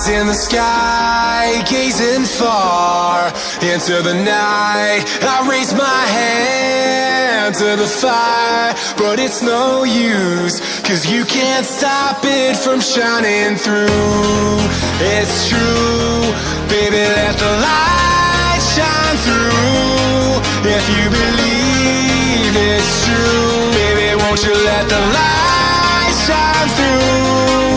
eyes in the sky, gazing far into the night. I raise my hand to the fire, but it's no use, 'cause you can't stop it from shining through. It's true, baby, let the light shine through. If you believe it's true, baby, won't you let the light shine through?